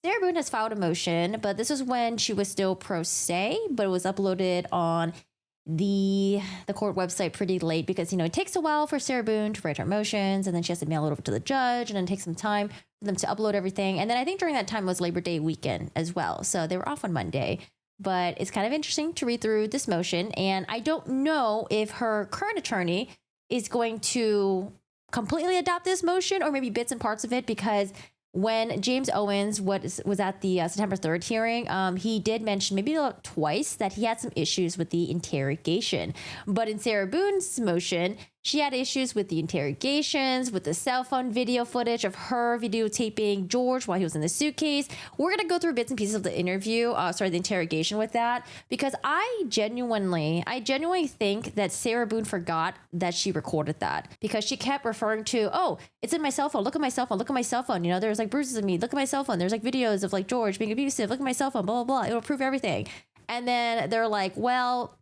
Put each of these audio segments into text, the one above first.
Sarah Boone has filed a motion, but this was when she was still pro se, but it was uploaded on the court website pretty late because, it takes a while for Sarah Boone to write her motions, and then she has to mail it over to the judge, and then it takes some time for them to upload everything. And then I think during that time was Labor Day weekend as well. So they were off on Monday. But it's kind of interesting to read through this motion. And I don't know if her current attorney is going to completely adopt this motion or maybe bits and parts of it, because when James Owens was at the September 3rd hearing, he did mention maybe twice that he had some issues with the interrogation. But in Sarah Boone's motion, she had issues with the interrogations, with the cell phone video footage of her videotaping George while he was in the suitcase. We're going to go through bits and pieces of the the interrogation with that, because I genuinely think that Sarah Boone forgot that she recorded that, because she kept referring to, oh, it's in my cell phone. Look at my cell phone. Look at my cell phone. There's like bruises of me. Look at my cell phone. There's like videos of like George being abusive. Look at my cell phone, blah, blah, blah. It'll prove everything. And then they're like, well,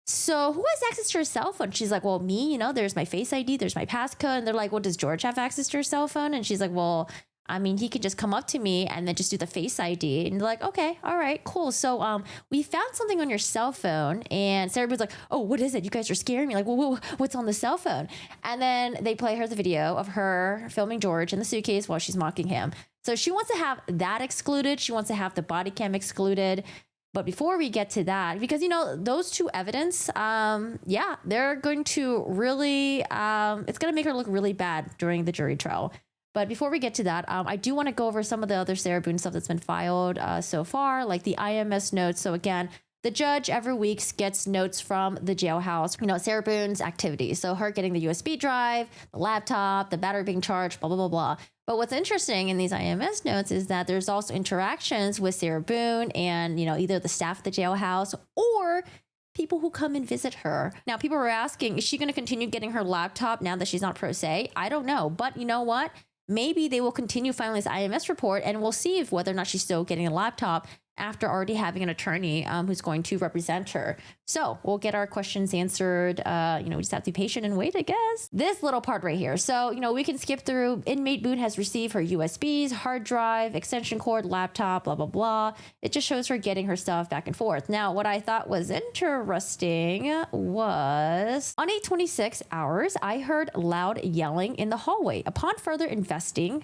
so who has access to her cell phone? She's like, well, me, there's my Face ID, there's my passcode. And they're like, well, does George have access to her cell phone? And she's like, well, I mean, he could just come up to me and then just do the Face ID. And they're like, okay, all right, cool. So we found something on your cell phone. And Sarah Boone's like, oh, what is it? You guys are scaring me. Like, whoa, what's on the cell phone? And then they play her the video of her filming George in the suitcase while she's mocking him. So she wants to have that excluded. She wants to have the body cam excluded. But before we get to that, because, those two evidence, they're going to really, it's going to make her look really bad during the jury trial. But before we get to that, I do want to go over some of the other Sarah Boone stuff that's been filed so far, like the IMS notes. So again, the judge every week gets notes from the jailhouse, Sarah Boone's activities. So her getting the USB drive, the laptop, the battery being charged, blah, blah, blah, blah. But what's interesting in these IMS notes is that there's also interactions with Sarah Boone and, either the staff at the jailhouse or people who come and visit her. Now, people were asking, is she going to continue getting her laptop now that she's not pro se? I don't know. But you know what? Maybe they will continue filing this IMS report, and we'll see if whether or not she's still getting a laptop after already having an attorney who's going to represent her. So we'll get our questions answered. We just have to be patient and wait, I guess. This little part right here. So, we can skip through. Inmate Boone has received her USBs, hard drive, extension cord, laptop, blah, blah, blah. It just shows her getting her stuff back and forth. Now, what I thought was interesting was on 8:26 hours, I heard loud yelling in the hallway. Upon further investigating,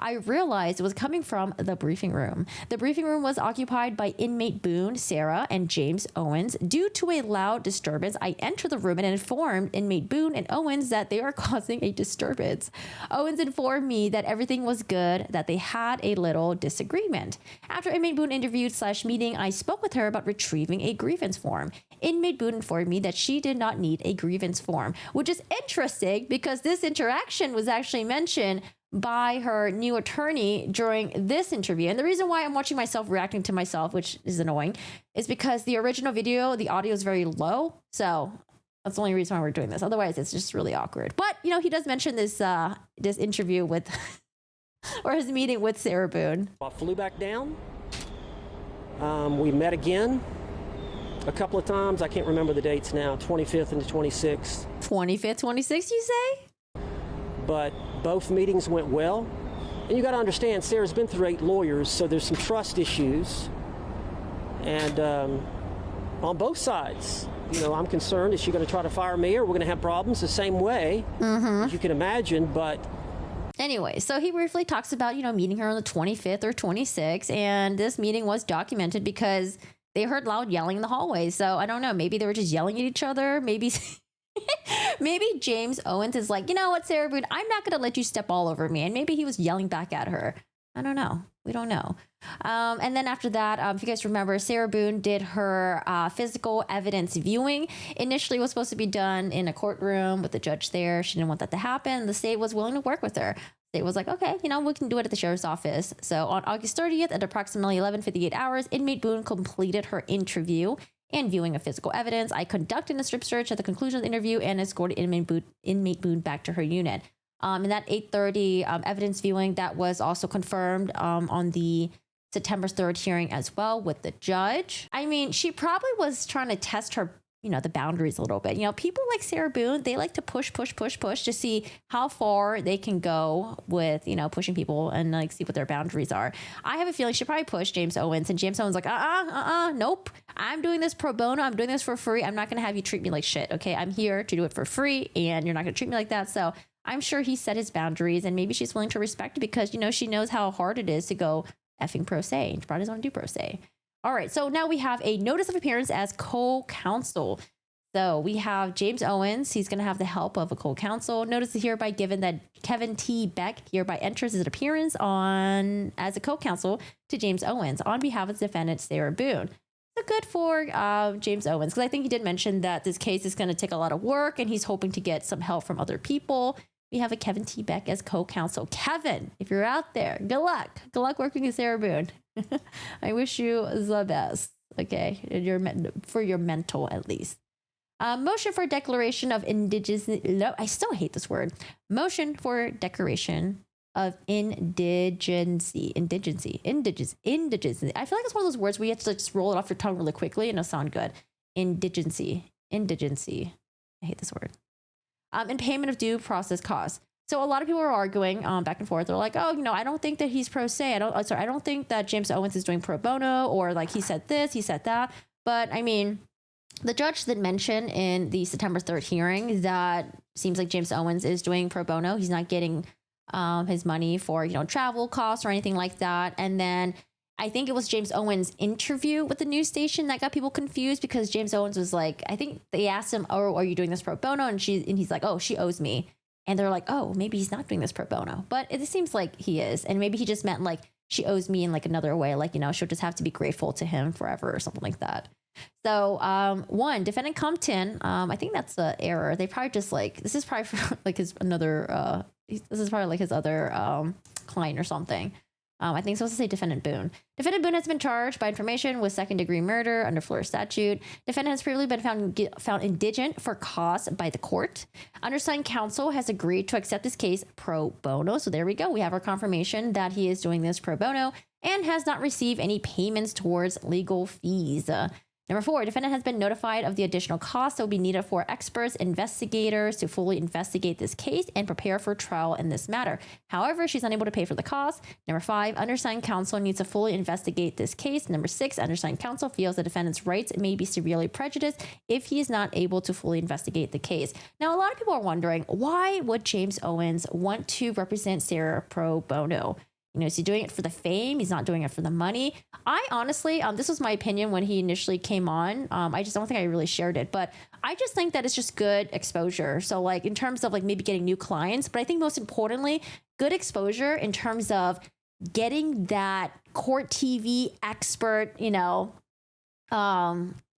I realized it was coming from the briefing room. The briefing room was occupied by inmate Boone, Sarah, and James Owens. Due to a loud disturbance, I entered the room and informed inmate Boone and Owens that they are causing a disturbance. Owens informed me that everything was good, that they had a little disagreement. After inmate Boone interviewed/meeting, I spoke with her about retrieving a grievance form. Inmate Boone informed me that she did not need a grievance form, which is interesting because this interaction was actually mentioned by her new attorney during this interview. And the reason why I'm watching myself reacting to myself, which is annoying, is because the original video, the audio is very low. So that's the only reason why we're doing this. Otherwise, it's just really awkward. But, he does mention this this interview with, or his meeting with Sarah Boone. I flew back down. We met again a couple of times. I can't remember the dates now, 25th and the 26th. 25th, 26th, you say? But both meetings went well. And you got to understand, Sarah's been through 8 lawyers, so there's some trust issues. And on both sides, I'm concerned, is she going to try to fire me, or we're going to have problems the same way, as you can imagine, but... Anyway, so he briefly talks about, meeting her on the 25th or 26th, and this meeting was documented because they heard loud yelling in the hallway. So I don't know, maybe they were just yelling at each other, maybe... Maybe James Owens is like, you know what, Sarah Boone, I'm not going to let you step all over me. And maybe he was yelling back at her. I don't know. We don't know. And then after that, if you guys remember, Sarah Boone did her physical evidence viewing. Initially, it was supposed to be done in a courtroom with the judge there. She didn't want that to happen. The state was willing to work with her. The state was like, okay, we can do it at the sheriff's office. So on August 30th at approximately 11:58 hours, inmate Boone completed her interview and viewing of physical evidence. I conducted a strip search at the conclusion of the interview and escorted inmate Boone back to her unit. In that 8:30 evidence viewing, that was also confirmed on the September 3rd hearing as well with the judge. I mean, she probably was trying to test her, the boundaries a little bit. People like Sarah Boone, they like to push to see how far they can go with, pushing people and like see what their boundaries are. I have a feeling she probably pushed James Owens, and James Owens like, nope. I'm doing this pro bono. I'm doing this for free. I'm not going to have you treat me like shit. Okay. I'm here to do it for free, and you're not going to treat me like that. So I'm sure he set his boundaries, and maybe she's willing to respect it because, she knows how hard it is to go effing pro se, and she probably doesn't want to do pro se. All right, so now we have a notice of appearance as co-counsel. So we have James Owens. He's going to have the help of a co-counsel. Notice is hereby given that Kevin T. Beck hereby enters his appearance as a co-counsel to James Owens on behalf of the defendant, Sarah Boone. So good for James Owens, because I think he did mention that this case is going to take a lot of work, and he's hoping to get some help from other people. We have a Kevin T. Beck as co-counsel. Kevin, if you're out there, good luck. Good luck working with Sarah Boone. I wish you the best, okay, for your mental at least. Motion for declaration of indigency. No, I still hate this word. Motion for declaration of indigency. I feel like it's one of those words where you have to just roll it off your tongue really quickly and it'll sound good. Indigency. I hate this word. And payment of due process costs. So a lot of people are arguing back and forth. They're like, oh, I don't think that he's pro se. I don't think that James Owens is doing pro bono, or like he said this, he said that. But I mean, the judge did mention in the September 3rd hearing that seems like James Owens is doing pro bono. He's not getting his money for, travel costs or anything like that. And then I think it was James Owens' interview with the news station that got people confused, because James Owens was like, I think they asked him, oh, are you doing this pro bono? And he's like, oh, she owes me. And they're like, oh, maybe he's not doing this pro bono. But it seems like he is. And maybe he just meant like, she owes me in like another way. Like, she'll just have to be grateful to him forever or something like that. So, defendant Compton, I think that's an error. They probably just like, this is probably for like his other client or something. I think it's supposed to say defendant Boone. Defendant Boone has been charged by information with second-degree murder under Florida statute. Defendant has previously been found indigent for cause by the court. Undersigned counsel has agreed to accept this case pro bono. So there we go. We have our confirmation that he is doing this pro bono and has not received any payments towards legal fees. Number 4, defendant has been notified of the additional costs that will be needed for experts, investigators to fully investigate this case and prepare for trial in this matter. However, she's unable to pay for the cost. Number 5, undersigned counsel needs to fully investigate this case. Number 6, undersigned counsel feels the defendant's rights may be severely prejudiced if he is not able to fully investigate the case. Now, a lot of people are wondering, why would James Owens want to represent Sarah pro bono? Is he doing it for the fame? He's not doing it for the money. I honestly, this was my opinion when he initially came on. I just don't think I really shared it, but I just think that it's just good exposure. So like in terms of like maybe getting new clients, but I think most importantly, good exposure in terms of getting that court TV expert,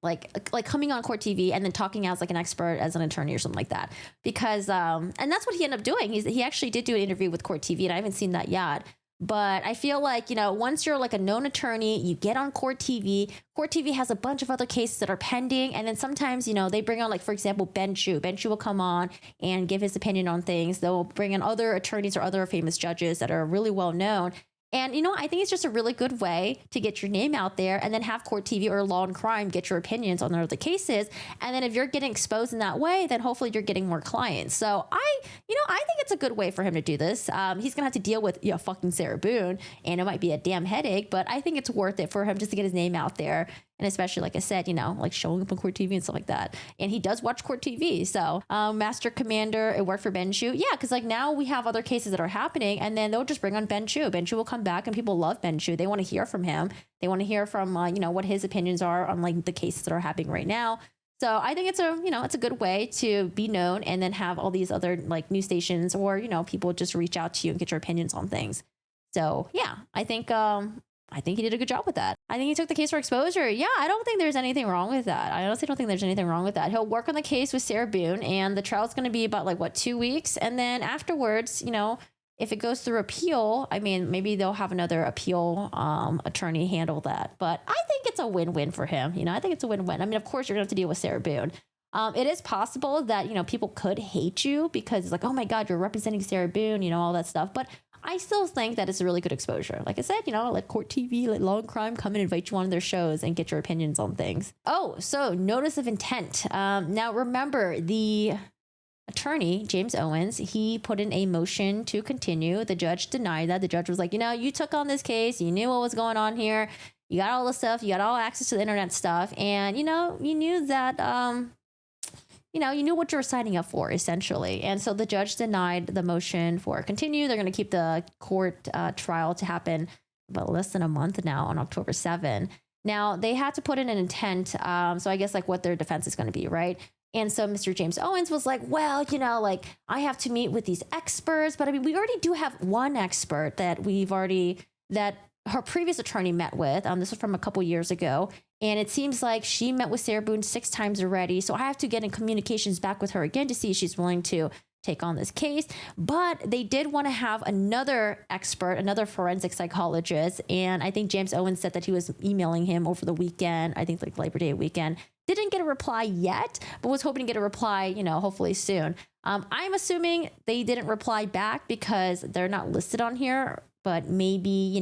like coming on court TV and then talking as like an expert as an attorney or something like that. Because, and that's what he ended up doing. He actually did do an interview with court TV, and I haven't seen that yet. But I feel like, once you're like a known attorney, you get on court TV. Court TV has a bunch of other cases that are pending. And then sometimes, they bring on, like, for example, Ben Chu. Ben Chu will come on and give his opinion on things. They'll bring in other attorneys or other famous judges that are really well known. And, I think it's just a really good way to get your name out there, and then have court TV or Law and Crime get your opinions on other cases. And then if you're getting exposed in that way, then hopefully you're getting more clients. So I think it's a good way for him to do this. He's going to have to deal with, fucking Sarah Boone, and it might be a damn headache, but I think it's worth it for him just to get his name out there. And especially, like I said, like showing up on court TV and stuff like that. And he does watch court TV. So Master Commander, it worked for Ben Chu. Yeah, because like now we have other cases that are happening, and then they'll just bring on Ben Chu. Ben Chu will come back, and people love Ben Chu. They want to hear from him. They want to hear from, what his opinions are on like the cases that are happening right now. So I think it's a good way to be known, and then have all these other like news stations or, people just reach out to you and get your opinions on things. So yeah, I think he did a good job with that. I think he took the case for exposure. Yeah, I don't think there's anything wrong with that. I honestly don't think there's anything wrong with that. He'll work on the case with Sarah Boone, and the trial's going to be about 2 weeks. And then afterwards, if it goes through appeal, I mean, maybe they'll have another appeal attorney handle that. But I think it's a win-win for him. I think it's a win-win. I mean, of course, you're going to have to deal with Sarah Boone. It is possible that, people could hate you because it's like, oh my God, you're representing Sarah Boone, all that stuff. But I still think that it's a really good exposure. Like I said, let Court TV, let Law and Crime come and invite you on their shows and get your opinions on things. Oh, so notice of intent. Now remember, the attorney, James Owens, he put in a motion to continue. The judge denied that. The judge was like, you took on this case. You knew what was going on here. You got all the stuff. You got all access to the internet stuff. And, you knew that, you knew what you were signing up for, essentially. And so the judge denied the motion for continue. They're going to keep the court trial to happen about less than a month now on October 7. Now, they had to put in an intent. So I guess like what their defense is going to be, right? And so Mr. James Owens was like, well, I have to meet with these experts. But I mean, we already do have one expert that that her previous attorney met with. This was from a couple years ago. And it seems like she met with Sarah Boone 6 times already. So I have to get in communications back with her again to see if she's willing to take on this case. But they did want to have another expert, another forensic psychologist. And I think James Owens said that he was emailing him over the weekend, I think like Labor Day weekend. Didn't get a reply yet, but was hoping to get a reply, hopefully soon. I'm assuming they didn't reply back because they're not listed on here, but maybe,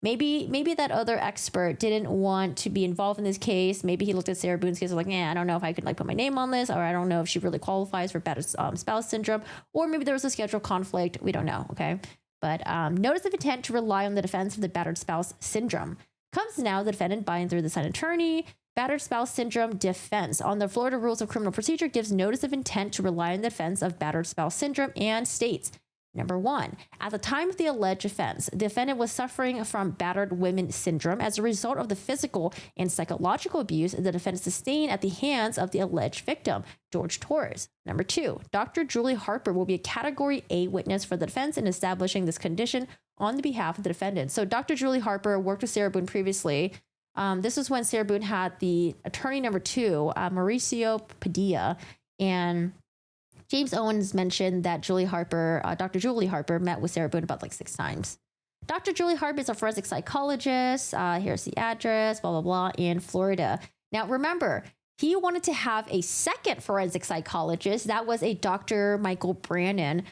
maybe that other expert didn't want to be involved in this case. Maybe he looked at Sarah Boone's case and was like, I don't know if I could put my name on this, or I don't know if she really qualifies for battered spouse syndrome, or maybe there was a schedule conflict. We don't know. Okay. But notice of intent to rely on the defense of the battered spouse syndrome comes now the defendant by and through the signed attorney. Battered spouse syndrome defense on the Florida Rules of Criminal Procedure gives notice of intent to rely on the defense of battered spouse syndrome and states, number 1, at the time of the alleged offense, the defendant was suffering from battered women syndrome as a result of the physical and psychological abuse the defendant sustained at the hands of the alleged victim, George Torres. Number 2, Dr. Julie Harper will be a Category A witness for the defense in establishing this condition on the behalf of the defendant. So Dr. Julie Harper worked with Sarah Boone previously. This was when Sarah Boone had the attorney number 2, Mauricio Padilla, and James Owens mentioned that Dr. Julie Harper met with Sarah Boone about 6 times. Dr. Julie Harper is a forensic psychologist. Here's the address, blah, blah, blah, in Florida. Now, remember, he wanted to have a second forensic psychologist. That was a Dr. Michael Brannon.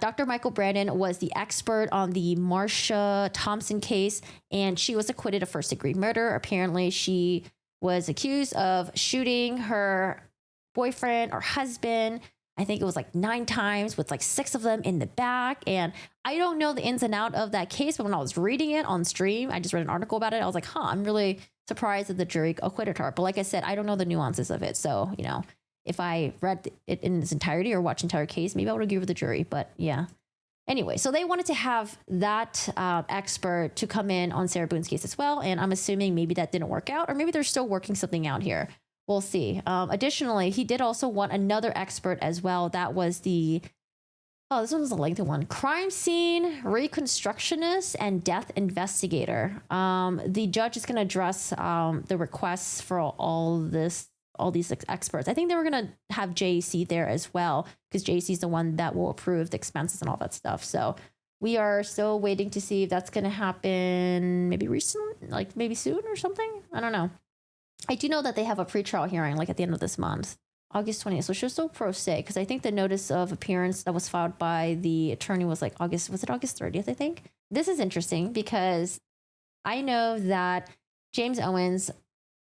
Dr. Michael Brannon was the expert on the Marsha Thompson case, and she was acquitted of first-degree murder. Apparently, she was accused of shooting her boyfriend or husband. I think it was 9 times with 6 of them in the back. And I don't know the ins and out of that case, but when I was reading it on stream, I just read an article about it. I was like, I'm really surprised that the jury acquitted her. But like I said, I don't know the nuances of it. So, if I read it in its entirety or watched the entire case, maybe I would agree with the jury. But yeah. Anyway, so they wanted to have that expert to come in on Sarah Boone's case as well. And I'm assuming maybe that didn't work out, or maybe they're still working something out here. We'll see. Additionally, he did also want another expert as well. That was this one was a lengthy one. Crime scene reconstructionist and death investigator. The judge is going to address the requests for all these experts. I think they were going to have JC there as well, because JC is the one that will approve the expenses and all that stuff. So we are still waiting to see if that's going to happen maybe recently, maybe soon or something. I don't know. I do know that they have a pretrial hearing at the end of this month, August 20th. So she's still pro se, because I think the notice of appearance that was filed by the attorney was August 30th, I think. This is interesting because I know that James Owens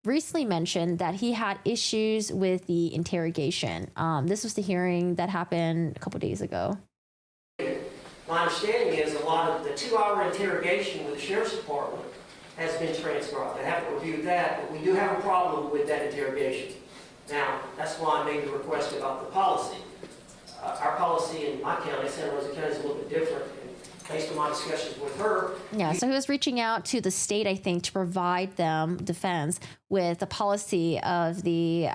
recently mentioned that he had issues with the interrogation. This was the hearing that happened a couple days ago. My understanding is a lot of the 2-hour interrogation with the Sheriff's Department has been transcribed. I haven't reviewed that, but we do have a problem with that interrogation. Now, that's why I made the request about the policy. Our policy in my county, Santa Rosa County, is a little bit different. And based on my discussions with her. Yeah, so he was reaching out to the state, I think, to provide them, defense, with the policy of the,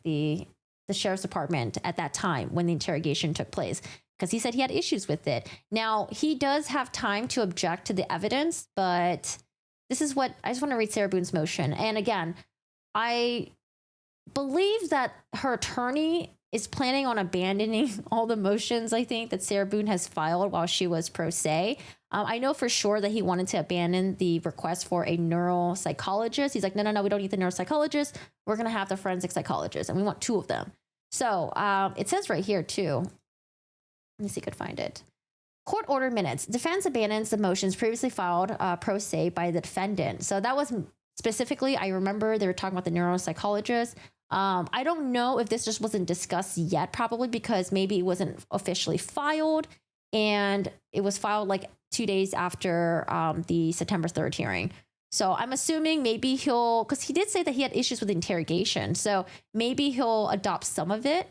the Sheriff's Department at that time when the interrogation took place, because he said he had issues with it. Now, he does have time to object to the evidence, but this is what I just want to read Sarah Boone's motion. And again, I believe that her attorney is planning on abandoning all the motions, I think, that Sarah Boone has filed while she was pro se. I know for sure that he wanted to abandon the request for a neuropsychologist. He's like, no, we don't need the neuropsychologist. We're going to have the forensic psychologist, and we want 2 of them. So it says right here, too. Let me see if I could find it. Court order minutes. Defense abandons the motions previously filed pro se by the defendant. So that was specifically, I remember they were talking about the neuropsychologist. I don't know if this just wasn't discussed yet, probably because maybe it wasn't officially filed, and it was filed like 2 days after the September 3rd hearing. So I'm assuming maybe because he did say that he had issues with interrogation. So maybe he'll adopt some of it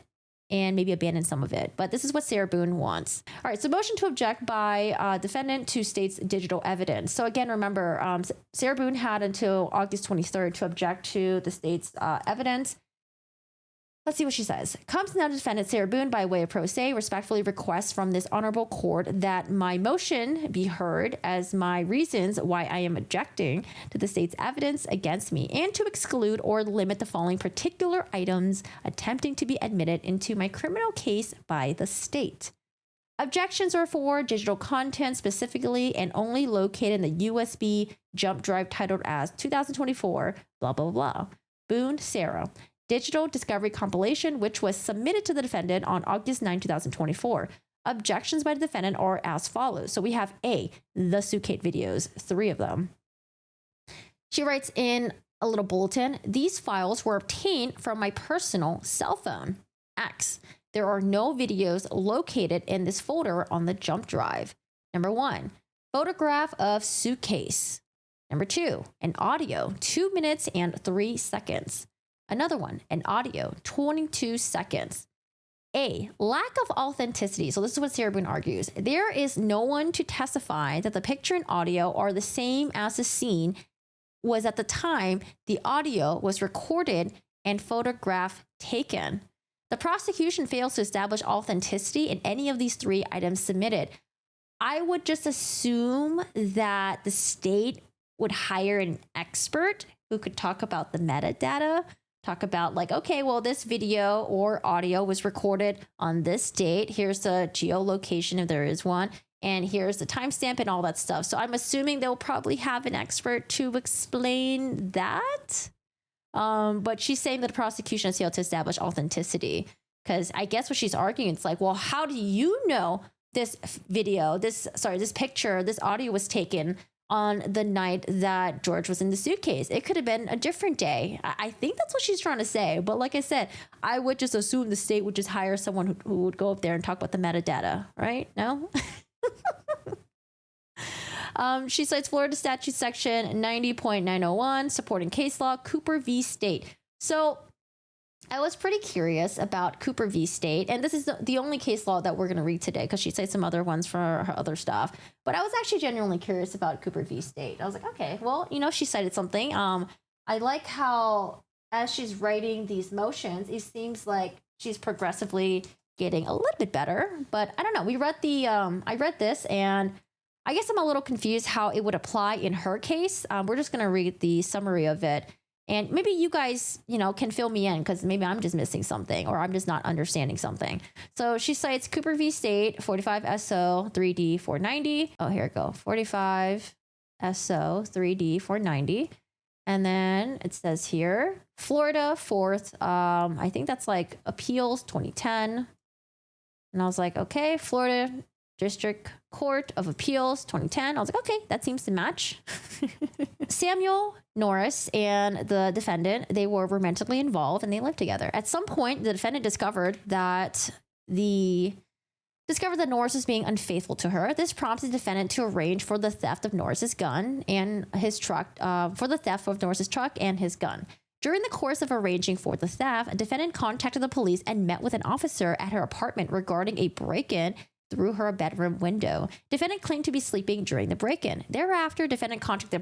and maybe abandon some of it. But this is what Sarah Boone wants. All right, so motion to object by defendant to state's digital evidence. So again, remember, Sarah Boone had until August 23rd to object to the state's evidence. Let's see what she says. Comes now to defendant Sarah Boone by way of pro se, respectfully requests from this honorable court that my motion be heard as my reasons why I am objecting to the state's evidence against me, and to exclude or limit the following particular items attempting to be admitted into my criminal case by the state. Objections are for digital content specifically and only located in the USB jump drive titled as 2024, blah, blah, blah. Boone, Sarah. Digital discovery compilation, which was submitted to the defendant on August 9, 2024. Objections by the defendant are as follows. So we have A, the suitcase videos, 3 of them. She writes in a little bulletin, these files were obtained from my personal cell phone. X, there are no videos located in this folder on the jump drive. Number 1, photograph of suitcase. Number 2, an audio, 2 minutes and 3 seconds. Another one, an audio, 22 seconds. A, lack of authenticity. So this is what Sarah Boone argues. There is no one to testify that the picture and audio are the same as the scene was at the time the audio was recorded and photograph taken. The prosecution fails to establish authenticity in any of these 3 items submitted. I would just assume that the state would hire an expert who could talk about the metadata, talk about like, okay, well, this video or audio was recorded on this date. Here's the geolocation if there is one. And here's the timestamp and all that stuff. So I'm assuming they'll probably have an expert to explain that. But she's saying that the prosecution has failed to establish authenticity. Because I guess what she's arguing, it's like, well, how do you know this this picture, this audio was taken on the night that George was in the suitcase? It could have been a different day. I think that's what she's trying to say. But like I said, I would just assume the state would just hire someone who would go up there and talk about the metadata, right? No? She cites Florida statute section 90.901, supporting case law, Cooper v. State. So I was pretty curious about Cooper v. State, and this is the only case law that we're going to read today because she cites some other ones for her other stuff. But I was actually genuinely curious about Cooper v. State. I was like, okay, well, she cited something. I like how as she's writing these motions, it seems like she's progressively getting a little bit better. But I don't know. I read this, and I guess I'm a little confused how it would apply in her case. We're just going to read the summary of it. And maybe you guys, can fill me in because maybe I'm just missing something or I'm just not understanding something. So she cites Cooper v. State, 45 SO 3D 490. Oh, here we go. 45 SO 3D 490. And then it says here, Florida 4th. I think that's like Appeals 2010. And I was like, okay, Florida District Court of Appeals 2010. I was like, okay, that seems to match. Samuel Norris and the defendant, they were romantically involved and they lived together. At some point, the defendant discovered that Norris was being unfaithful to her. This prompted the defendant to arrange for the theft of Norris's gun and his truck, and his gun. During the course of arranging for the theft, a defendant contacted the police and met with an officer at her apartment regarding a break-in through her bedroom window. Defendant claimed to be sleeping during the break-in. Thereafter, defendant contacted the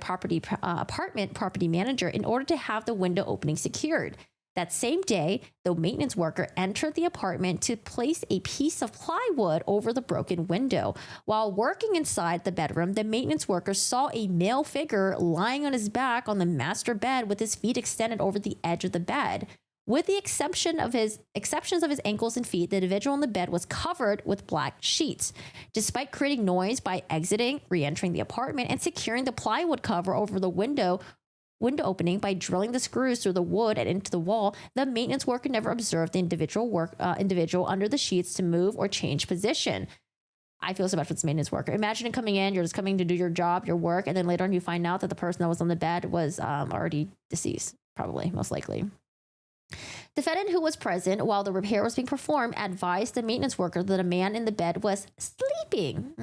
apartment property manager in order to have the window opening secured. That same day, the maintenance worker entered the apartment to place a piece of plywood over the broken window. While working inside the bedroom, the maintenance worker saw a male figure lying on his back on the master bed with his feet extended over the edge of the bed. With the exceptions of his ankles and feet, the individual in the bed was covered with black sheets. Despite creating noise by exiting, re-entering the apartment, and securing the plywood cover over the window opening by drilling the screws through the wood and into the wall, the maintenance worker never observed the individual under the sheets to move or change position. I feel so bad for this maintenance worker. Imagine coming in, you're just coming to do your job, your work, and then later on you find out that the person that was on the bed was already deceased, probably, most likely. Defendant, who was present while the repair was being performed, advised the maintenance worker that a man in the bed was sleeping.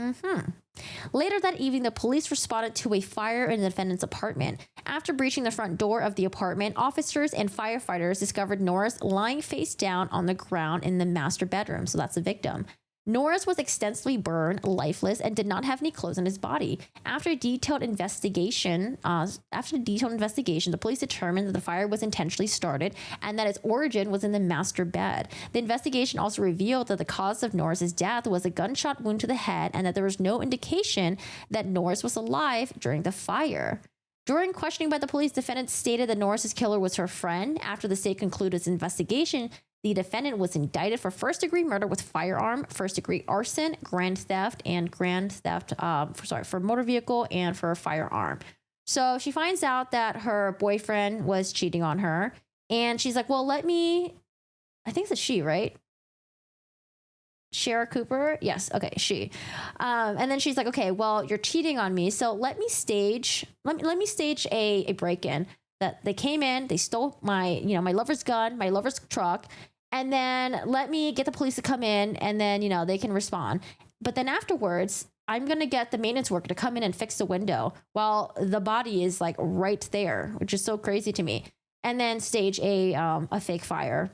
Later that evening, the police responded to a fire in the defendant's apartment. After breaching the front door of the apartment, officers and firefighters discovered Norris lying face down on the ground in the master bedroom. So that's the victim. Norris was extensively burned, lifeless, and did not have any clothes on his body. After a detailed investigation, the police determined that the fire was intentionally started and that its origin was in the master bed. The investigation also revealed that the cause of Norris's death was a gunshot wound to the head and that there was no indication that Norris was alive during the fire. During questioning by the police, defendant stated that Norris's killer was her friend. After the state concluded its investigation, the defendant was indicted for first-degree murder with firearm, first-degree arson, grand theft for motor vehicle and for firearm. So she finds out that her boyfriend was cheating on her, and she's like, well, I think it's a she, right? Shara Cooper? Yes. Okay. She. And then she's like, okay, well, you're cheating on me. So let me stage a break-in that they came in, they stole my lover's gun, my lover's truck. And then let me get the police to come in and then, they can respond. But then afterwards, I'm going to get the maintenance worker to come in and fix the window while the body is like right there, which is so crazy to me. And then stage a fake fire.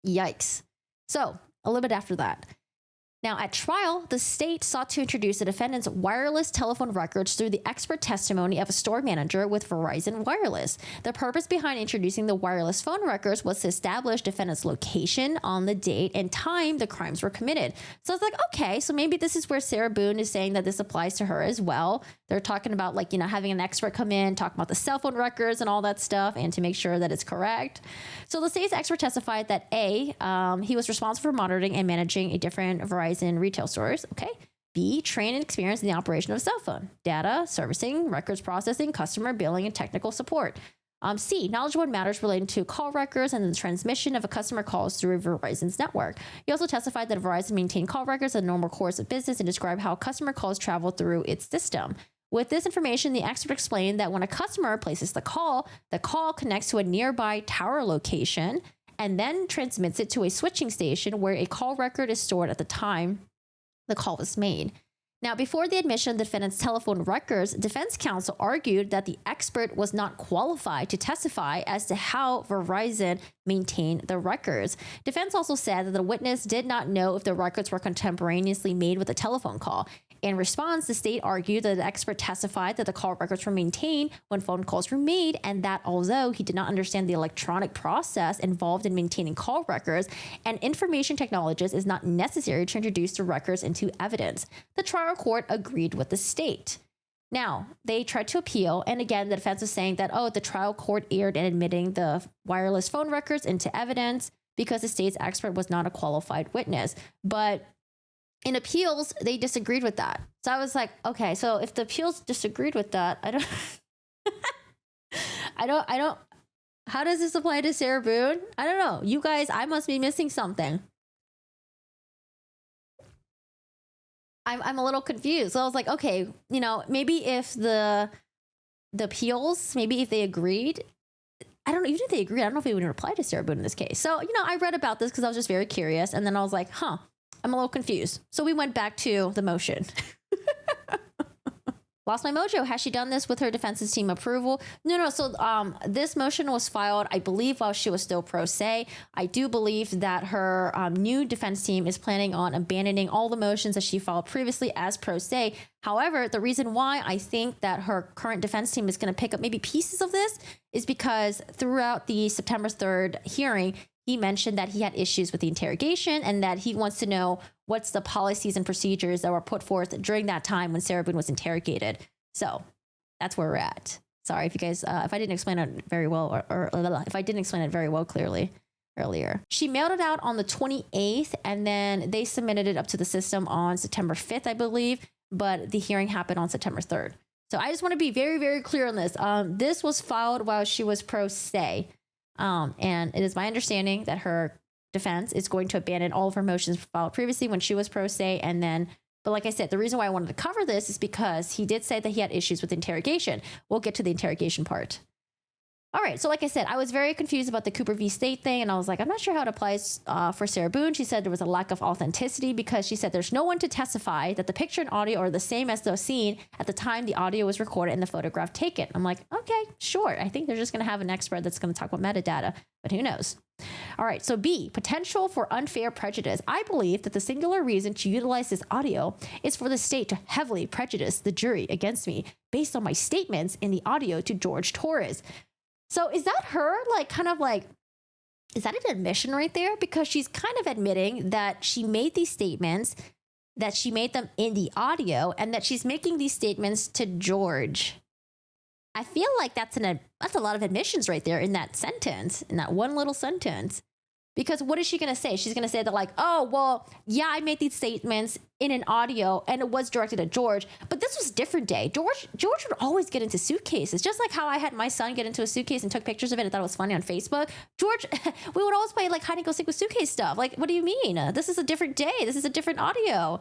Yikes. So a little bit after that. Now, at trial, the state sought to introduce the defendant's wireless telephone records through the expert testimony of a store manager with Verizon Wireless. The purpose behind introducing the wireless phone records was to establish defendant's location on the date and time the crimes were committed. So it's like, okay, so maybe this is where Sarah Boone is saying that this applies to her as well. They're talking about having an expert come in, talk about the cell phone records and all that stuff, and to make sure that it's correct. So the state's expert testified that he was responsible for monitoring and managing a different Verizon retail stores. Okay. B, trained and experienced in the operation of a cell phone, data, servicing, records processing, customer billing, and technical support. C, knowledgeable in matters relating to call records and the transmission of a customer calls through Verizon's network. He also testified that Verizon maintained call records as a normal course of business and described how customer calls travel through its system. With this information, the expert explained that when a customer places the call connects to a nearby tower location and then transmits it to a switching station where a call record is stored at the time the call was made. Now, before the admission of the defendant's telephone records, defense counsel argued that the expert was not qualified to testify as to how Verizon maintained the records. Defense also said that the witness did not know if the records were contemporaneously made with a telephone call. In response, the state argued that the expert testified that the call records were maintained when phone calls were made, and that although he did not understand the electronic process involved in maintaining call records, an information technologist is not necessary to introduce the records into evidence. The trial court agreed with the state. Now, they tried to appeal, and again, the defense was saying that, the trial court erred in admitting the wireless phone records into evidence because the state's expert was not a qualified witness. But in appeals, they disagreed with that. So I was like, okay, so if the appeals disagreed with that, I don't, how does this apply to Sarah Boone? I don't know. You guys, I must be missing something. I'm a little confused. So I was like, okay, maybe if the appeals, maybe if they agreed, I don't know, even if they agreed, I don't know if they would reply to Sarah Boone in this case. So, I read about this because I was just very curious. And then I was like, I'm a little confused. So we went back to the motion. Lost my mojo. Has she done this with her defense's team approval? No. So this motion was filed, I believe, while she was still pro se. I do believe that her new defense team is planning on abandoning all the motions that she filed previously as pro se. However, the reason why I think that her current defense team is going to pick up maybe pieces of this is because throughout the September 3rd hearing, he mentioned that he had issues with the interrogation and that he wants to know what's the policies and procedures that were put forth during that time when Sarah Boone was interrogated. So that's where we're at. Sorry if you guys, if I didn't explain it very well or if I didn't explain it very well clearly earlier. She mailed it out on the 28th and then they submitted it up to the system on September 5th, I believe, but the hearing happened on September 3rd. So I just want to be very, very clear on this. This was filed while she was pro se. And it is my understanding that her defense is going to abandon all of her motions filed previously when she was pro se and then But like I said, the reason why I wanted to cover this is because he did say that he had issues with interrogation. We'll get to the interrogation part. All right, so like I said, I was very confused about the Cooper v. State thing, and I was like, I'm not sure how it applies for Sarah Boone. She said there was a lack of authenticity because she said there's no one to testify that the picture and audio are the same as the scene at the time the audio was recorded and the photograph taken. I'm like, okay, sure. I think they're just going to have an expert that's going to talk about metadata, but who knows? All right, so B, potential for unfair prejudice. I believe that the singular reason to utilize this audio is for the state to heavily prejudice the jury against me based on my statements in the audio to George Torres. So is that her, like, kind of like, is that an admission right there? Because she's kind of admitting that she made these statements, that she made them in the audio, and that she's making these statements to George. I feel like that's a lot of admissions right there in that sentence, in that one little sentence. Because what is she going to say? She's going to say that like, oh, well, yeah, I made these statements in an audio and it was directed at George, but this was a different day. George would always get into suitcases, just like how I had my son get into a suitcase and took pictures of it and thought it was funny on Facebook. George, we would always play like hide and go seek with suitcase stuff. Like, what do you mean? This is a different day. This is a different audio.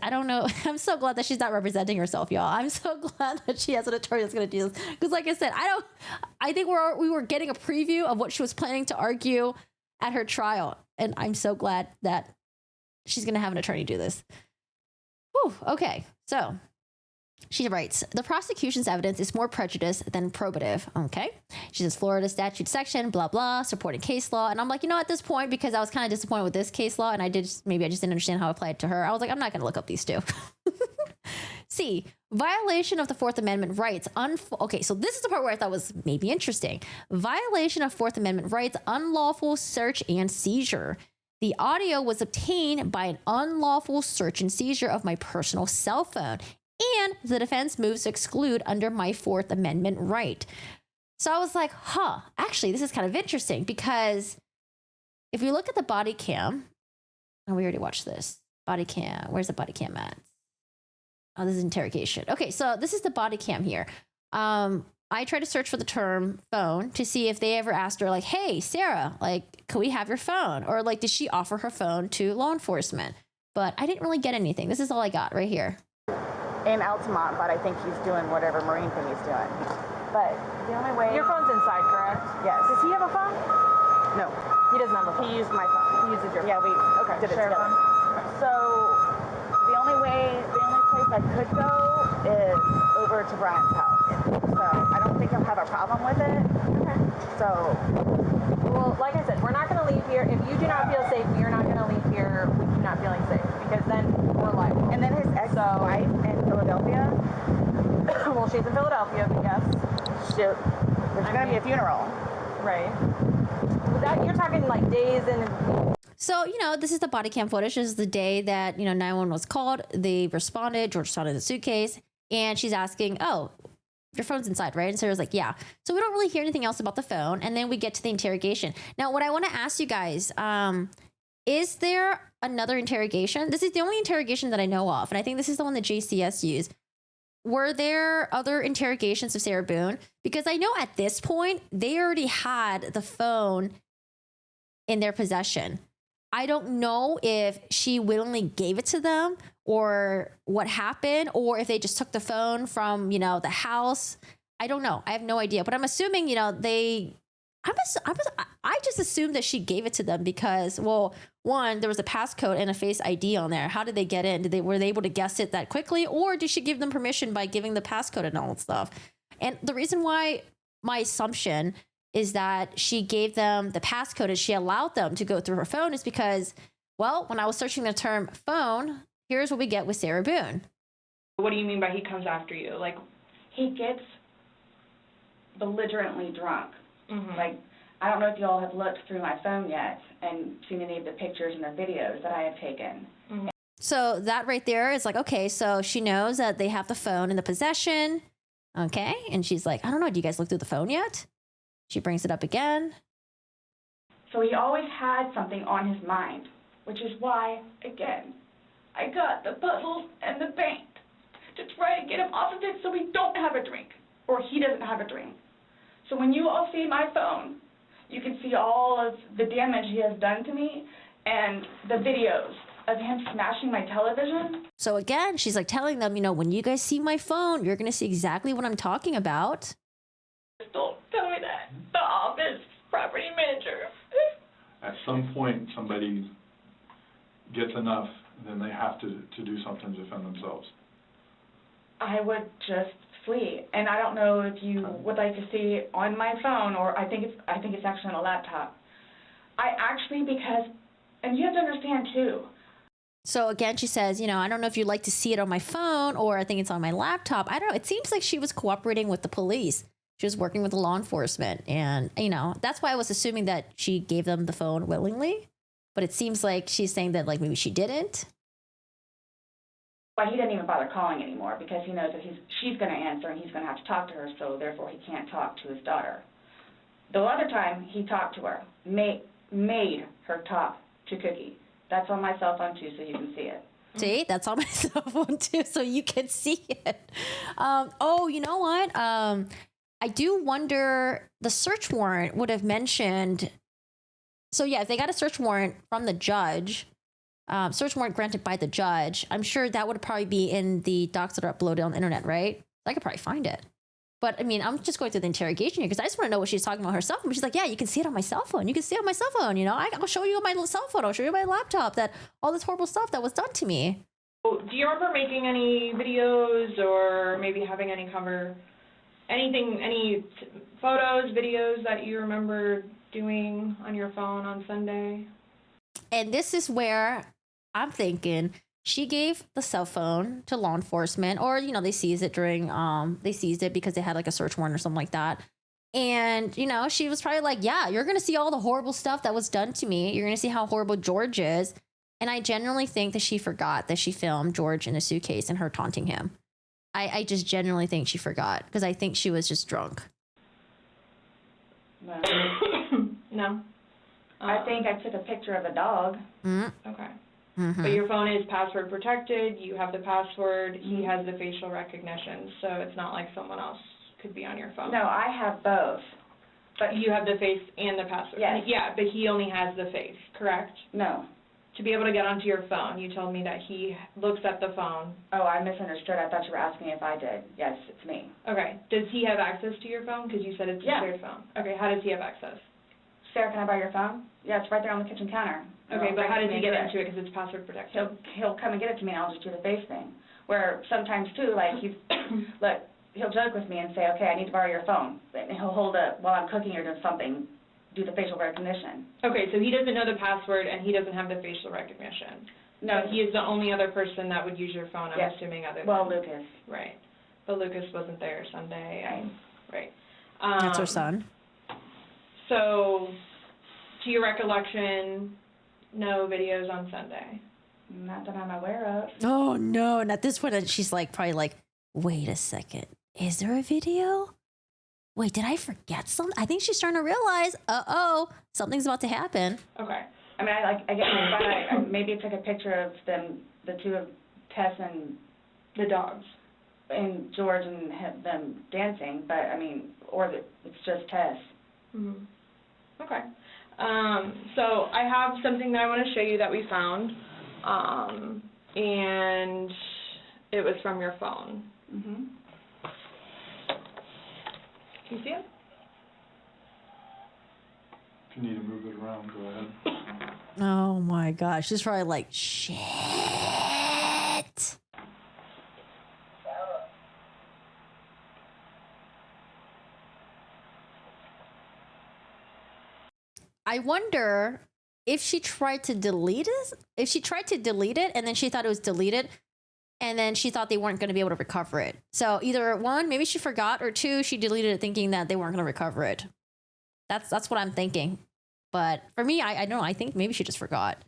I don't know. I'm so glad that she's not representing herself, y'all. I'm so glad that she has an attorney that's going to do this. Because like I said, I think we were getting a preview of what she was planning to argue at her trial. And I'm so glad that she's going to have an attorney do this. Whew, okay. So she writes, the prosecution's evidence is more prejudice than probative. Okay. She says Florida statute section, blah, blah, supporting case law. And I'm like, at this point, because I was kind of disappointed with this case law and maybe I just didn't understand how it applied to her. I was like, I'm not going to look up these two. C, violation of the Fourth Amendment rights. Okay, so this is the part where I thought was maybe interesting. Violation of Fourth Amendment rights, unlawful search and seizure. The audio was obtained by an unlawful search and seizure of my personal cell phone, and the defense moves to exclude under my Fourth Amendment right. So I was like, actually, this is kind of interesting because if we look at the body cam, we already watched this. Body cam, where's the body cam at? Oh, this is interrogation. Okay, so this is the body cam here. I tried to search for the term phone to see if they ever asked her like, hey, Sarah, like, can we have your phone? Or like, did she offer her phone to law enforcement? But I didn't really get anything. This is all I got right here. In Altamont, but I think he's doing whatever Marine thing he's doing. But the only way... Your phone's inside, correct? Yes. Does he have a phone? No. He doesn't have a phone. He used my phone. He uses your phone. Yeah, we did it together. So the only place I could go is over to Brian's house. So I don't think he'll have a problem with it. Okay. So... Well, like I said, we're not going to leave here. If you do not feel safe, you're not going to leave here with you not feeling safe, because then we're liable. And then his ex-wife in Philadelphia. Well, she's in Philadelphia, but yes. There's going to be a funeral. Right. But that, you're talking like days and... So, this is the body cam footage. This is the day that, 911 was called. They responded. George saw it in the suitcase. And she's asking, oh, your phone's inside, right? And Sarah's like, yeah. So we don't really hear anything else about the phone. And then we get to the interrogation. Now, what I want to ask you guys, is there another interrogation? This is the only interrogation that I know of. And I think this is the one that JCS used. Were there other interrogations of Sarah Boone? Because I know at this point, they already had the phone in their possession. I don't know if she willingly gave it to them or what happened, or if they just took the phone from, the house. I don't know. I have no idea. But I'm assuming, I just assumed that she gave it to them because, well, one, there was a passcode and a face ID on there. How did they get in? Were they able to guess it that quickly? Or did she give them permission by giving the passcode and all that stuff? And the reason why my assumption is that she gave them the passcode and she allowed them to go through her phone is because, well, when I was searching the term phone, here's what we get with Sarah Boone. What do you mean by he comes after you? Like, he gets belligerently drunk. Mm-hmm. Like, I don't know if you all have looked through my phone yet and seen any of the pictures and the videos that I have taken. Mm-hmm. So that right there is like, okay, so she knows that they have the phone in the possession. Okay. And she's like, I don't know, do you guys look through the phone yet? She brings it up again. So he always had something on his mind, which is why, again, I got the puzzles and the paint to try to get him off of it so we don't have a drink, or he doesn't have a drink. So when you all see my phone, you can see all of the damage he has done to me and the videos of him smashing my television. So again, she's like telling them, you know, when you guys see my phone, you're going to see exactly what I'm talking about. Just don't tell me that. The office property manager. At some point, somebody gets enough, then they have to do something to defend themselves. I would just flee, and I don't know if you would like to see on my phone, or I think it's actually on a laptop. I actually, because, and you have to understand too. So again, she says, you know, I don't know if you'd like to see it on my phone, or I think it's on my laptop. I don't know. It seems like she was cooperating with the police. She was working with the law enforcement, and, you know, that's why I was assuming that she gave them the phone willingly. But it seems like she's saying that, like, maybe she didn't. Why he didn't even bother calling anymore, because he knows that she's going to answer and he's going to have to talk to her, so therefore he can't talk to his daughter. The other time he talked to her, made her talk to Cookie. That's on my cell phone too, so you can see it. See, that's on my cell phone too, so you can see it. Oh, you know what? I do wonder, the search warrant would have mentioned. So yeah, if they got a search warrant from the judge, search warrant granted by the judge, I'm sure that would probably be in the docs that are uploaded on the internet, right? I could probably find it. But I mean, I'm just going through the interrogation here because I just want to know what she's talking about herself. And she's like, yeah, you can see it on my cell phone. You can see it on my cell phone. You know, I'll show you on my cell phone. I'll show you my laptop that all this horrible stuff that was done to me. Do you remember making any videos or maybe having any any photos, videos that you remember doing on your phone on Sunday? And this is where I'm thinking she gave the cell phone to law enforcement, or, you know, they seized it because they had like a search warrant or something like that. And, you know, she was probably like, yeah, you're going to see all the horrible stuff that was done to me. You're going to see how horrible George is. And I genuinely think that she forgot that she filmed George in a suitcase and her taunting him. I just genuinely think she forgot because I think she was just drunk. No. No. I think I took a picture of a dog. Mm-hmm. Okay. Mm-hmm. But your phone is password protected. You have the password. He has the facial recognition, so it's not like someone else could be on your phone. No, I have both. But you have the face and the password. Yes. Yeah, but he only has the face, correct? No. To be able to get onto your phone, you told me that he looks at the phone. Oh, I misunderstood. I thought you were asking if I did. Yes, it's me. Okay. Does he have access to your phone? Because you said it's a shared phone. Okay, how does he have access? Sarah, can I buy your phone? Yeah, it's right there on the kitchen counter. Okay, but how does he get into it because it's password protected? He'll come and get it to me, and I'll just do the face thing. Where sometimes, too, like, he'll joke with me and say, okay, I need to borrow your phone. And he'll hold it while I'm cooking or doing something, do the facial recognition. Okay, so he doesn't know the password, and he doesn't have the facial recognition. No. So he is the only other person that would use your phone, I'm assuming, other than... Well, Lucas. Right. But Lucas wasn't there Sunday. Right. That's her son. So, to your recollection, no videos on Sunday? Not that I'm aware of. Oh, no. And at this point, she's like, probably like, wait a second. Is there a video? Wait, did I forget something? I think she's starting to realize, something's about to happen. Okay. I mean, I guess I maybe took a picture of them, the two of Tess and the dogs, and George, and them dancing. But I mean, it's just Tess. Mm-hmm. Okay. So I have something that I want to show you that we found, and it was from your phone. Mm-hmm. Can you see it? If you need to move it around, go ahead. Oh my gosh. She's probably like, shit. I wonder if she tried to delete it. If she tried to delete it and then she thought it was deleted, and then she thought they weren't going to be able to recover it. So either one, maybe she forgot, or two, she deleted it thinking that they weren't going to recover it. That's what I'm thinking. But for me, I don't know. I think maybe she just forgot.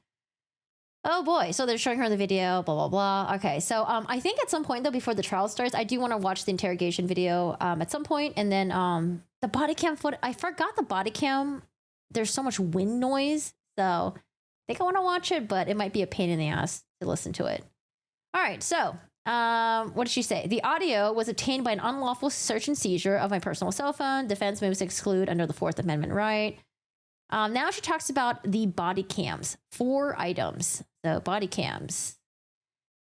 Oh boy. So they're showing her the video, blah, blah, blah. Okay. So I think at some point though, before the trial starts, I do want to watch the interrogation video at some point. And then the body cam footage, I forgot the body cam. There's so much wind noise. So I think I want to watch it, but it might be a pain in the ass to listen to it. All right, so what did she say? The audio was obtained by an unlawful search and seizure of my personal cell phone. Defense moves to exclude under the Fourth Amendment right. Now she talks about the body cams. 4 items. So body cams.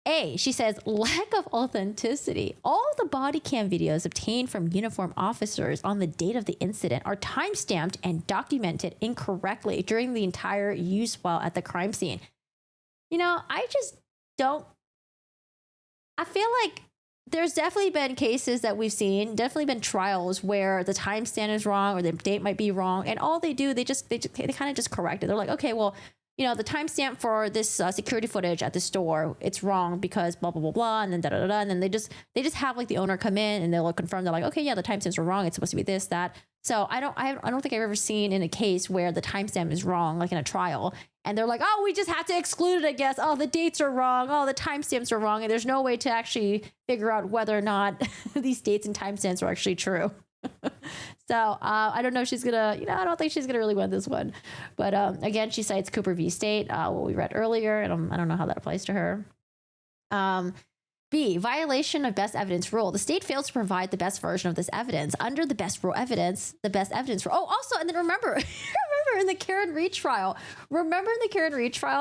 A, she says, lack of authenticity. All the body cam videos obtained from uniformed officers on the date of the incident are timestamped and documented incorrectly during the entire use while at the crime scene. You know, I feel like there's definitely been cases that we've seen, definitely been trials where the timestamp is wrong or the date might be wrong. And all they do, they kind of just correct it. They're like, okay, well, you know, the timestamp for this security footage at the store, it's wrong because blah, blah, blah, blah. And then da, da, da, da. And then they just have like the owner come in and they'll confirm. They're like, okay, yeah, the timestamps are wrong. It's supposed to be this, that. So I don't think I've ever seen in a case where the timestamp is wrong, like in a trial. And they're like, oh, we just have to exclude it, I guess. Oh, the dates are wrong. Oh, the timestamps are wrong. And there's no way to actually figure out whether or not these dates and timestamps are actually true. So I don't know if she's gonna, I don't think she's gonna really win this one. But again, she cites Cooper v. State, what we read earlier, and I don't know how that applies to her. B, violation of best evidence rule. The state fails to provide the best version of this evidence. Under the best evidence rule. Oh, also, and then remember in the Karen Reed trial,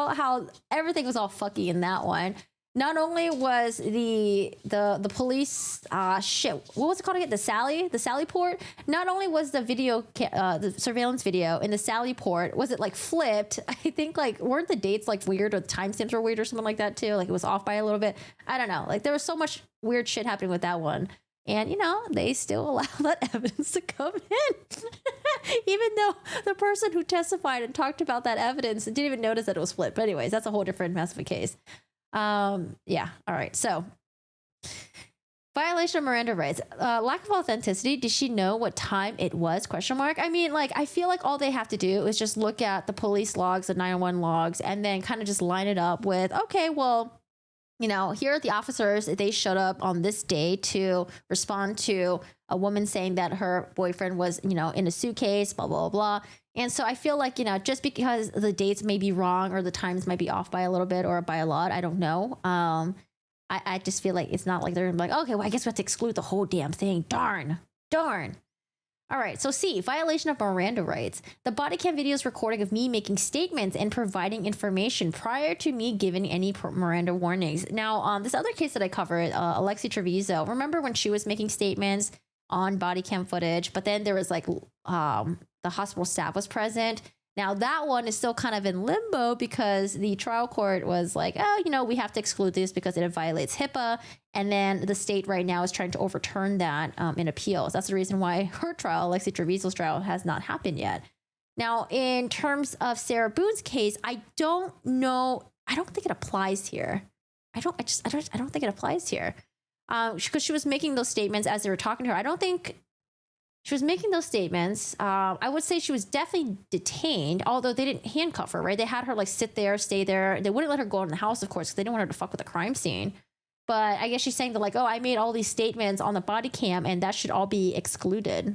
how everything was all fucky in that one. Not only was the police what was it called again? The Sally port. Not only was the the surveillance video in the Sally port, was it like flipped? I think like weren't the dates like weird or the timestamps were weird or something like that too? Like it was off by a little bit. I don't know. Like there was so much weird shit happening with that one. And, they still allow that evidence to come in. Even though the person who testified and talked about that evidence didn't even notice that it was flipped. But anyways, that's a whole different mess of a case. Yeah. All right. So violation of Miranda rights, lack of authenticity. Did she know what time it was? ? I mean, like, I feel like all they have to do is just look at the police logs, the 911 logs, and then kind of just line it up with, okay, well, here are the officers. They showed up on this day to respond to a woman saying that her boyfriend was, in a suitcase, blah, blah, blah. And so I feel like, just because the dates may be wrong or the times might be off by a little bit or by a lot, I don't know. I just feel like it's not like they're like, okay, well, I guess we have to exclude the whole damn thing. Darn. All right. So C, violation of Miranda rights. The body cam video is recording of me making statements and providing information prior to me giving any Miranda warnings. Now, this other case that I covered, Alexi Treviso, remember when she was making statements on body cam footage, but then there was like the hospital staff was present. Now that one is still kind of in limbo because the trial court was like, oh, we have to exclude this because it violates HIPAA. And then the state right now is trying to overturn that in appeals. That's the reason why her trial, Alexi Treviso's trial, has not happened yet. Now, in terms of Sarah Boone's case, I don't know. I don't think it applies here. I don't think it applies here. Because she was making those statements as they were talking to her. I don't think she was making those statements. I would say she was definitely detained, although they didn't handcuff her, right? They had her like sit there, stay there. They wouldn't let her go in the house, of course, because they didn't want her to fuck with the crime scene. But I guess she's saying that like, oh, I made all these statements on the body cam and that should all be excluded.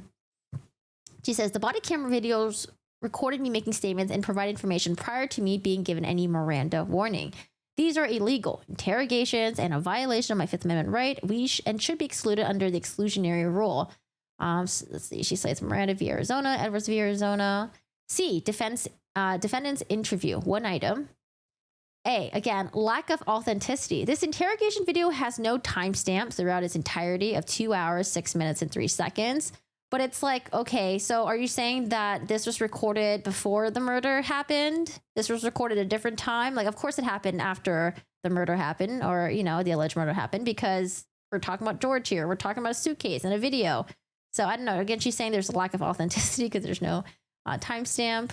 She says the body camera videos recorded me making statements and provide information prior to me being given any Miranda warning. These are illegal interrogations and a violation of my Fifth Amendment right. And should be excluded under the exclusionary rule. So let's see. She cites Miranda v. Arizona, Edwards v. Arizona. C, defendant's interview. 1 item. A, again, lack of authenticity. This interrogation video has no timestamps throughout its entirety of 2 hours, 6 minutes, and 3 seconds. But it's like, okay, so are you saying that this was recorded before the murder happened? This was recorded at a different time? Like, of course it happened after the murder happened or, the alleged murder happened because we're talking about George here. We're talking about a suitcase and a video. So I don't know. Again, she's saying there's a lack of authenticity because there's no timestamp.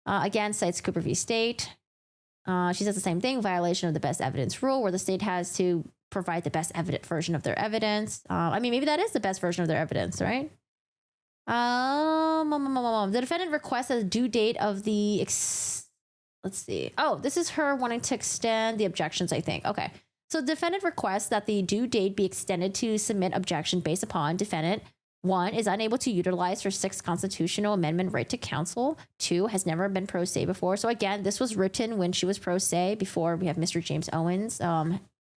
Again, cites Cooper v. State. She says the same thing, violation of the best evidence rule, where the state has to provide the best version of their evidence. I mean, maybe that is the best version of their evidence, right? The defendant requests a due date of the... let's see. Oh, this is her wanting to extend the objections, I think. Okay. So the defendant requests that the due date be extended to submit objection based upon defendant 1, is unable to utilize her 6th constitutional amendment right to counsel. 2, has never been pro se before. So again, this was written when she was pro se before we have Mr. James Owens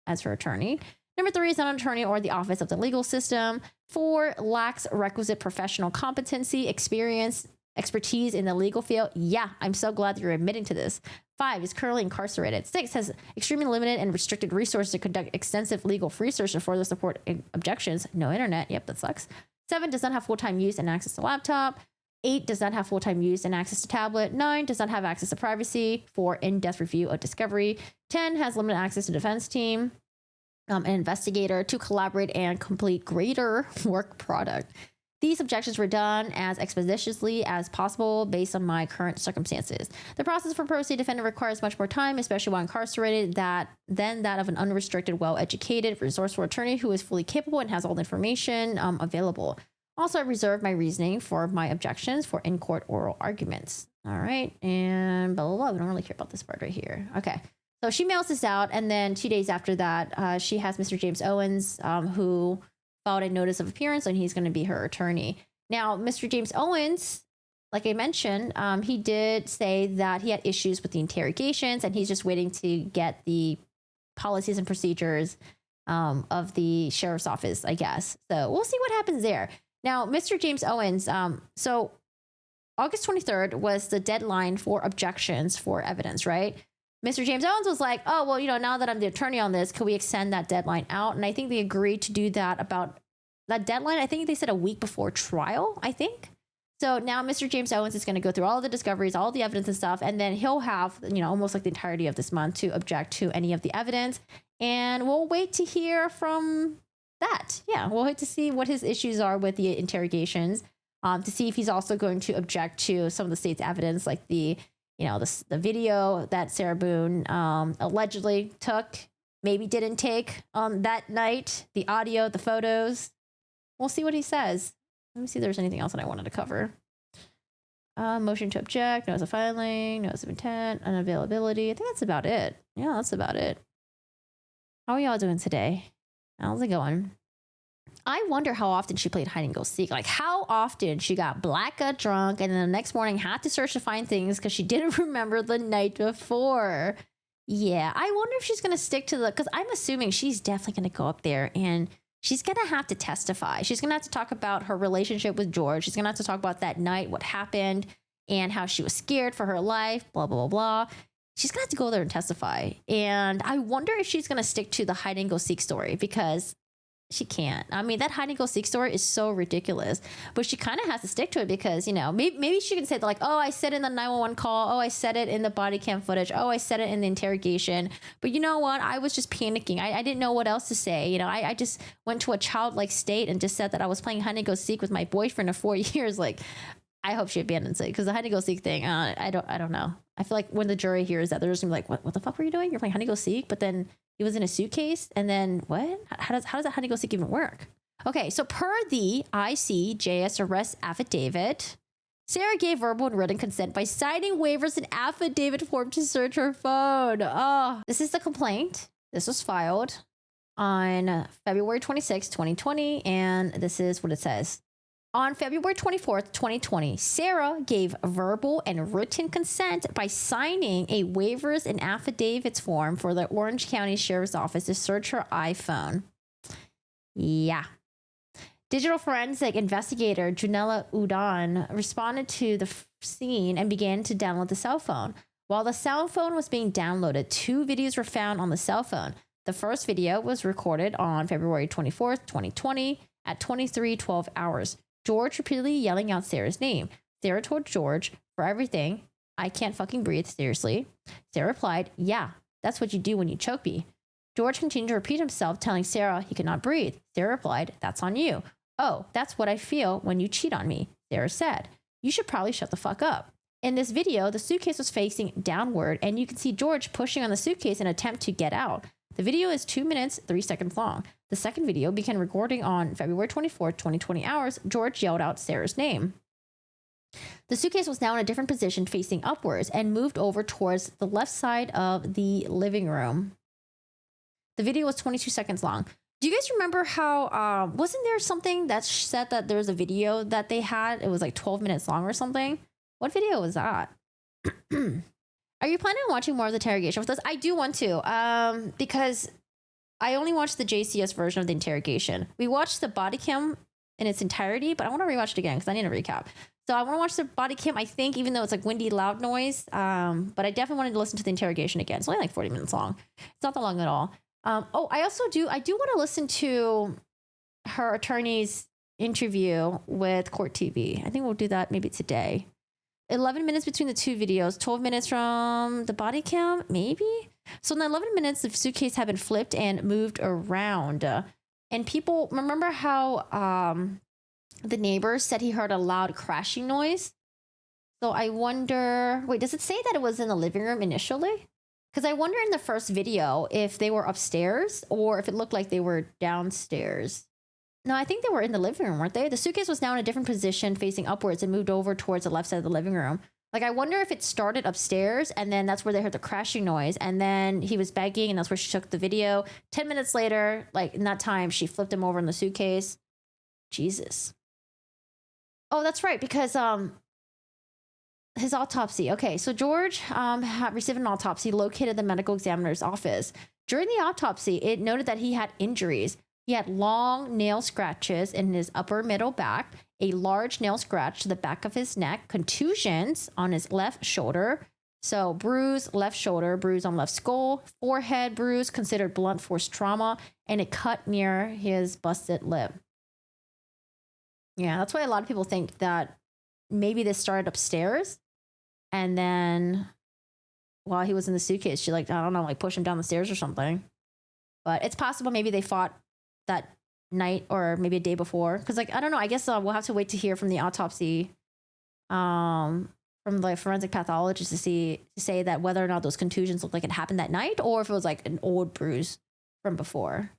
as her attorney. Number 3 is not an attorney or the office of the legal system. 4, lacks requisite professional competency, experience, expertise in the legal field. Yeah, I'm so glad that you're admitting to this. 5, is currently incarcerated. 6, has extremely limited and restricted resources to conduct extensive legal research to further support objections. No internet. Yep, that sucks. 7, does not have full-time use and access to laptop. 8, does not have full-time use and access to tablet. 9, does not have access to privacy. 4, in-depth review of discovery. 10, has limited access to defense team, an investigator to collaborate and complete greater work product. These objections were done as expeditiously as possible based on my current circumstances. The process for pro se defendant requires much more time, especially while incarcerated, than that of an unrestricted, well-educated, resourceful attorney who is fully capable and has all the information available. Also, I reserve my reasoning for my objections for in-court oral arguments. All right, and blah, blah, blah. We don't really care about this part right here. Okay, so she mails this out, and then 2 days after that, she has Mr. James Owens, who filed a notice of appearance, and he's going to be her attorney. Now, Mr. James Owens, like I mentioned, he did say that he had issues with the interrogations, and he's just waiting to get the policies and procedures of the sheriff's office, I guess. So we'll see what happens there. Now, Mr. James Owens, so August 23rd was the deadline for objections for evidence, right? Mr. James Owens was like, oh, well, now that I'm the attorney on this, could we extend that deadline out? And I think they agreed to do that about that deadline. I think they said a week before trial, I think. So now Mr. James Owens is going to go through all the discoveries, all the evidence and stuff, and then he'll have, almost like the entirety of this month to object to any of the evidence. And we'll wait to hear from that. Yeah, we'll wait to see what his issues are with the interrogations, to see if he's also going to object to some of the state's evidence, like the video that Sarah Boone allegedly took, maybe didn't take that night, the audio, the photos. We'll see what he says. Let me see if there's anything else that I wanted to cover. Motion to object, notice of filing, notice of intent, unavailability. I think that's about it. Yeah, that's about it. How are y'all doing today? How's it going? I wonder how often she played hide and go seek. Like how often she got blackout drunk and then the next morning had to search to find things because she didn't remember the night before. Yeah, I wonder if she's going to stick to because I'm assuming she's definitely going to go up there and she's going to have to testify. She's going to have to talk about her relationship with George. She's going to have to talk about that night, what happened, and how she was scared for her life, blah, blah, blah, blah. She's going to have to go there and testify. And I wonder if she's going to stick to the hide and go seek story because she can't. I mean, that hide and go seek story is so ridiculous, but she kind of has to stick to it because, maybe she can say like, oh, I said it in the 911 call. Oh, I said it in the body cam footage. Oh, I said it in the interrogation. But you know what? I was just panicking. I didn't know what else to say. I just went to a childlike state and just said that I was playing hide and go seek with my boyfriend of 4 years. Like, I hope she abandons it because the hide and go seek thing, I don't know. I feel like when the jury hears that, they're just gonna be like, what the fuck were you doing? You're playing hide and go seek, but then he was in a suitcase, and then what? How does that hide and go seek even work? Okay, so per the ICJS arrest affidavit, Sarah gave verbal and written consent by signing waivers and affidavit form to search her phone. Oh, this is the complaint. This was filed on February 26, 2020, and this is what it says. On February 24th, 2020, Sarah gave verbal and written consent by signing a waivers and affidavits form for the Orange County Sheriff's Office to search her iPhone. Yeah. Digital forensic investigator Junella Udon responded to the scene and began to download the cell phone. While the cell phone was being downloaded, 2 videos were found on the cell phone. The first video was recorded on February 24th, 2020 at 23:12 hours. George repeatedly yelling out Sarah's name. Sarah told George, for everything, I can't fucking breathe, seriously. Sarah replied, yeah, that's what you do when you choke me. George continued to repeat himself, telling Sarah he could not breathe. Sarah replied, that's on you. Oh, that's what I feel when you cheat on me. Sarah said, you should probably shut the fuck up. In this video, the suitcase was facing downward, and you can see George pushing on the suitcase in an attempt to get out. The video is 2 minutes, 3 seconds long. The second video began recording on February 24th, 2020 hours. George yelled out Sarah's name. The suitcase was now in a different position facing upwards and moved over towards the left side of the living room. The video was 22 seconds long. Do you guys remember how, wasn't there something that said that there was a video that they had? It was like 12 minutes long or something. What video was that? Are you planning on watching more of the interrogation with us? I do want to, because I only watched the JCS version of the interrogation. We watched the Bodycam in its entirety, but I want to rewatch it again because I need a recap. So I want to watch the body cam, I think, even though it's like windy, loud noise. But I definitely wanted to listen to the interrogation again. It's only like 40 minutes long. It's not that long at all. I do want to listen to her attorney's interview with Court TV. I think we'll do that maybe today. 11 minutes between the two videos, 12 minutes from the body cam, maybe? So in the 11 minutes, the suitcase had been flipped and moved around. And people, remember how the neighbor said he heard a loud crashing noise? So I wonder, wait, does it say that it was in the living room initially? Because I wonder in the first video if they were upstairs or if it looked like they were downstairs. No, I think they were in the living room, weren't they? The suitcase was now in a different position facing upwards and moved over towards the left side of the living room. Like, I wonder if it started upstairs and then that's where they heard the crashing noise. And then he was begging and that's where she took the video. 10 minutes later, like in that time, she flipped him over in the suitcase. Jesus. Oh, that's right. Because his autopsy. Okay, so George had received an autopsy located at the medical examiner's office. During the autopsy, it noted that he had injuries. He had long nail scratches in his upper middle back, a large nail scratch to the back of his neck, contusions on his left shoulder. So bruise, left shoulder, bruise on left skull, forehead bruise, considered blunt force trauma, and a cut near his busted lip. Yeah, that's why a lot of people think that maybe this started upstairs. And then while he was in the suitcase, she like, I don't know, like push him down the stairs or something. But it's possible maybe they fought that night or maybe a day before. Because like, I don't know, I guess we'll have to wait to hear from the autopsy from the forensic pathologist to say that whether or not those contusions looked like it happened that night or if it was like an old bruise from before.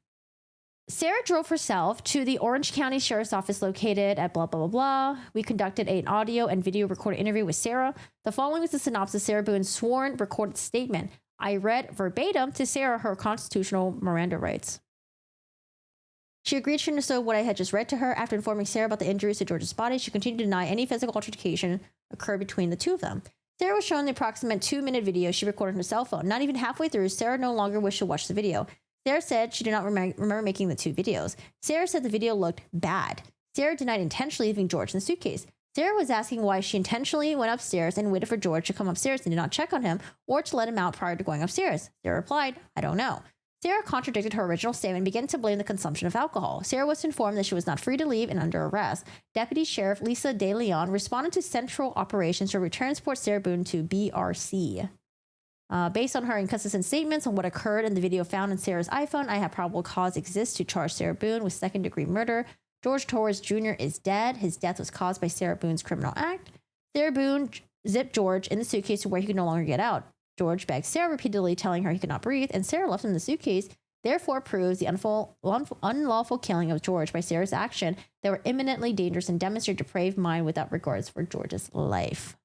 Sarah drove herself to the Orange County Sheriff's Office located at blah, blah, blah, blah. We conducted an audio and video recorded interview with Sarah. The following is the synopsis of Sarah Boone's sworn recorded statement. I read verbatim to Sarah her constitutional Miranda rights. She agreed to understand what I had just read to her. After informing Sarah about the injuries to George's body, she continued to deny any physical altercation occurred between the two of them. Sarah was shown the approximate 2-minute video she recorded on her cell phone. Not even halfway through, Sarah no longer wished to watch the video. Sarah said she did not remember making the two videos. Sarah said the video looked bad. Sarah denied intentionally leaving George in the suitcase. Sarah was asking why she intentionally went upstairs and waited for George to come upstairs and did not check on him or to let him out prior to going upstairs. Sarah replied, I don't know. Sarah contradicted her original statement and began to blame the consumption of alcohol. Sarah was informed that she was not free to leave and under arrest. Deputy Sheriff Lisa De Leon responded to Central Operations to transport Sarah Boone to BRC. Based on her inconsistent statements on what occurred in the video found in Sarah's iPhone, I have probable cause exists to charge Sarah Boone with second-degree murder. George Torres Jr. is dead. His death was caused by Sarah Boone's criminal act. Sarah Boone zipped George in the suitcase to where he could no longer get out. George begged Sarah repeatedly, telling her he could not breathe, and Sarah left him in the suitcase, therefore proves the unlawful killing of George by Sarah's action that were imminently dangerous and demonstrated depraved mind without regards for George's life.